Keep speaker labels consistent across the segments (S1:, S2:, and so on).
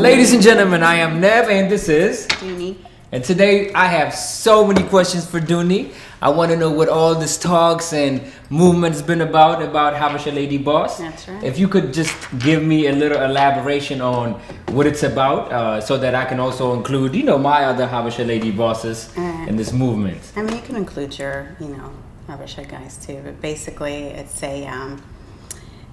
S1: Ladies and gentlemen, I am Nev and this is
S2: Dooney.
S1: And today I have so many questions for Dooney. I want to know what all this talks and movement's been about Habesha Lady Boss.
S2: That's right.
S1: If you could just give me a little elaboration on what it's about, so that I can also include, my other Habesha Lady Bosses in this movement.
S2: I mean, you can include your, Habesha guys too, but basically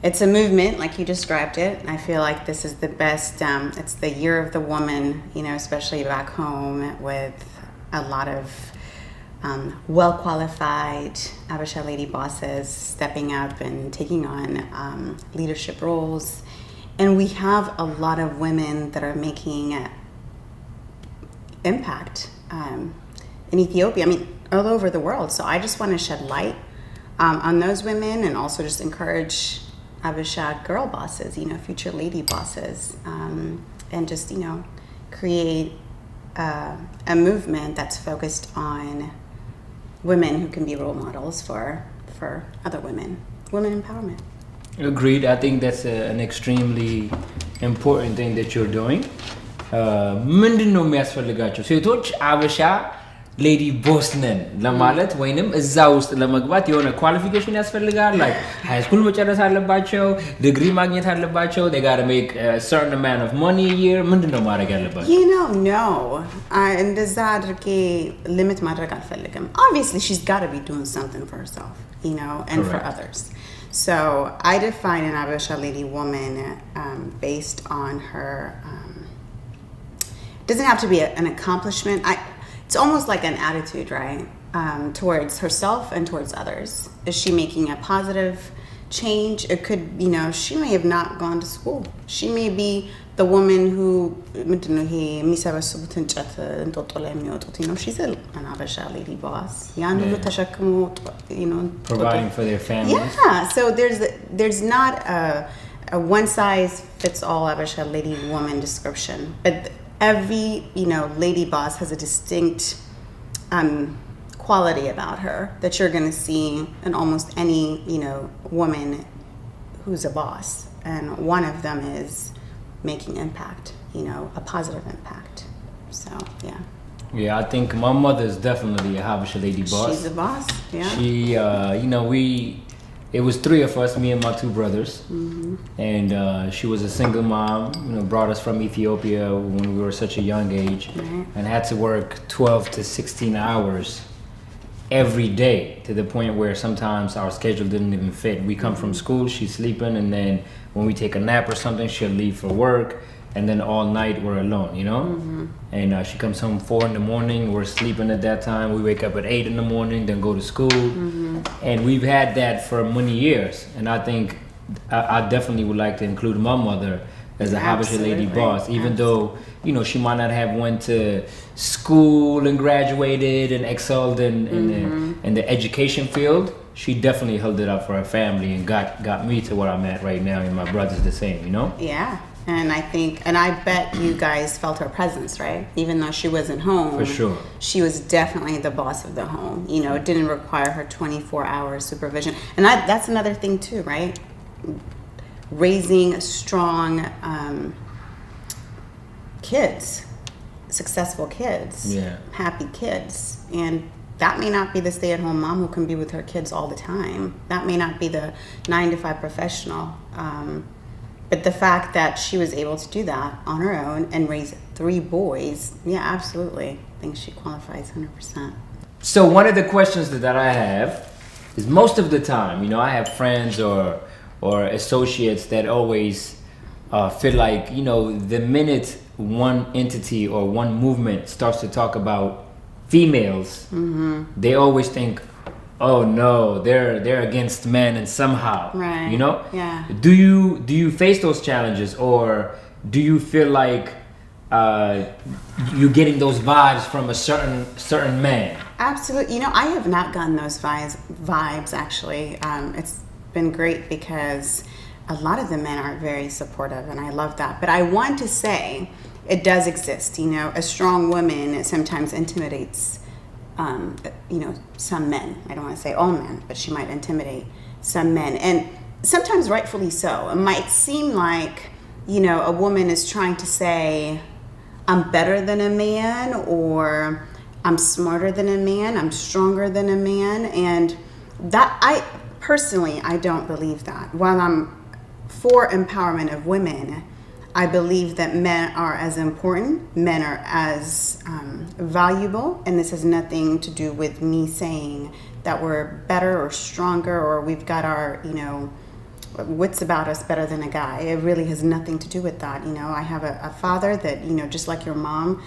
S2: it's a movement like you described it. I feel like this is the best, it's the year of the woman, especially back home with a lot of well-qualified Habesha Lady Bosses stepping up and taking on leadership roles. And we have a lot of women that are making impact in Ethiopia, all over the world. So I just want to shed light on those women and also just encourage Habesha girl bosses, future lady bosses, and just, create a movement that's focused on women who can be role models for other women empowerment.
S1: Agreed. I think that's an extremely important thing that you're doing. ምንድነው የሚያስፈልጋቸው ሴቶች አበሻ ሌዲ ቦስ ነን ለማለት ወይንም እዛ ውስጥ ለመግባት የሆነ ኳሊፊኬሽን ያስፈልጋል? like high school መጨረስ አለባቸው? ዲግሪ ማግኘት አለባቸው? they got to make a certain amount of money a year? ምንድነው ማድረግ ያለባቸው?
S2: No. እንደዛ አድርጌ limit ማድረግ አልፈልግም. Obviously she's got to be doing something for herself, and for others. So I define an Habesha lady woman based on her doesn't have to be an accomplishment. It's almost like an attitude, right? Towards herself and towards others. Is she making a positive change? It could, she may have not gone to school. She may be the woman who, she's an Habesha lady boss.
S1: Providing for their families.
S2: Yeah, so there's not a one-size-fits-all Habesha lady woman description. But every, lady boss has a distinct quality about her that you're going to see in almost any, woman who's a boss. And one of them is making impact, a positive impact. So, yeah.
S1: Yeah, I think my mother is definitely a Habesha lady boss.
S2: She's a boss, yeah.
S1: She, it was three of us, me and my two brothers.
S2: Mm-hmm.
S1: And she was a single mom, brought us from Ethiopia when we were such a young age, and had to work 12 to 16 hours every day, to the point where sometimes our schedule didn't even fit. We come from school, she's sleeping, and then when we take a nap or something, she'll leave for work, and then all night we're alone,
S2: Mm-hmm.
S1: And she comes home 4 in the morning, we're sleeping at that time, we wake up at 8 in the morning, then go to school.
S2: Mm-hmm.
S1: And we've had that for many years, and I think I definitely would like to include my mother as a Habesha lady boss, even though she might not have went to school and graduated and excelled in the education field. She definitely held it up for her family and got me to where I'm at right now, and my brother's the same,
S2: Yeah. And I bet you guys felt her presence, right? Even though she wasn't home.
S1: For sure.
S2: She was definitely the boss of the home. It didn't require her 24-hour supervision. And that's another thing too, right? Raising strong kids, successful kids, happy kids. And that may not be the stay-at-home mom who can be with her kids all the time. That may not be the 9-to-5 professional. But the fact that she was able to do that on her own and raise 3 boys, yeah, absolutely. I think she qualifies 100%.
S1: So one of the questions that I have is, most of the time, I have friends or associates that always feel like, the minute one entity or one movement starts to talk about females, they always think, oh no, they're against men and somehow,
S2: right? Yeah.
S1: Do you face those challenges, or do you feel like you're getting those vibes from a certain man?
S2: Absolutely. I have not gotten those vibes actually. It's been great because a lot of the men are very supportive, and I love that. But I want to say it does exist. A strong woman sometimes intimidates some men. I don't want to say all men, but she might intimidate some men, and sometimes rightfully so. It might seem like you know, a woman is trying to say, I'm better than a man, or I'm smarter than a man, I'm stronger than a man. And that, I personally, I don't believe that. While I'm for empowerment of women, I believe that men are as important, men are as valuable, and this has nothing to do with me saying that we're better or stronger, or we've got our, you know, wits about us better than a guy. It really has nothing to do with that. You know, I have a father that, you know, just like your mom,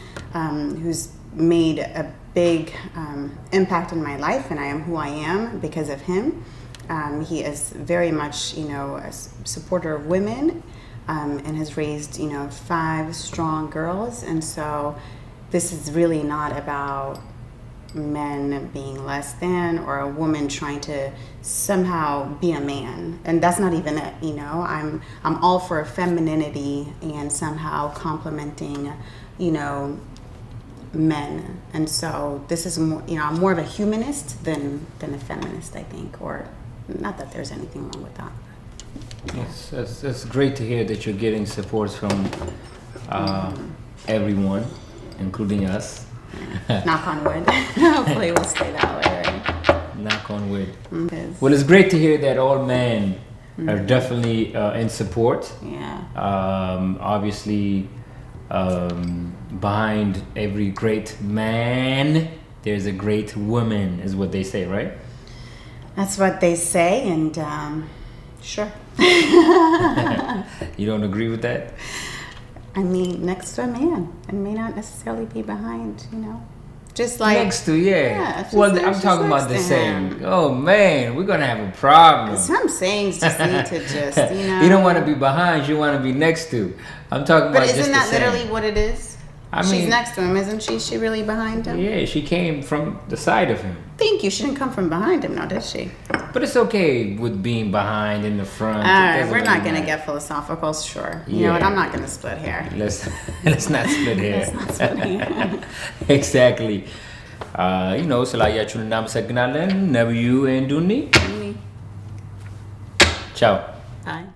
S2: who's made a big impact in my life, and I am who I am because of him. He is very much, you know, a supporter of women, and has raised, you know, 5 strong girls. And so this is really not about men being less than, or a woman trying to somehow be a man, and that's not even it. You know, I'm all for femininity and somehow complimenting, you know, men. And so this is more, you know, I'm more of a humanist than a feminist, I think. Or not that there's anything wrong with that.
S1: Yes, it's great to hear that you're getting support from everyone, including us.
S2: Knock on wood. Hopefully we'll stay that way, right?
S1: Knock on wood.
S2: Mm-hmm.
S1: Well, it's great to hear that all men are definitely in support.
S2: Yeah.
S1: Obviously, behind every great man, there's a great woman, is what they say, right?
S2: That's what they say, and sure.
S1: You don't agree with that?
S2: I mean, next to a man, and may not necessarily be behind, you know. Just like
S1: Next to, yeah.
S2: just
S1: Well,
S2: like-
S1: I'm
S2: just
S1: talking
S2: next
S1: about the
S2: to
S1: same.
S2: him.
S1: Oh man, we're gonna have a problem.
S2: Some sayings just need to just, you know.
S1: You don't want to be behind, you want to be next to. I'm talking
S2: But
S1: about just
S2: isn't
S1: the
S2: that
S1: same.
S2: literally what it is?
S1: I
S2: She's
S1: mean-
S2: next to him, isn't she? Is she really behind him?
S1: Yeah, she came from the side of him.
S2: Thank you. She didn't come from behind him, now did she?
S1: But it's okay with being behind in the front.
S2: All
S1: It
S2: right,
S1: doesn't
S2: we're not
S1: really
S2: gonna
S1: matter.
S2: get philosophical, sure. You know what?
S1: Yeah.
S2: I'm not gonna split hair.
S1: Let's not split hair.
S2: Let's not split hair.
S1: Exactly. You know, ስላያችሁን እናመሰግናለን። ነብዩ and Dunni. Ciao.
S2: Bye.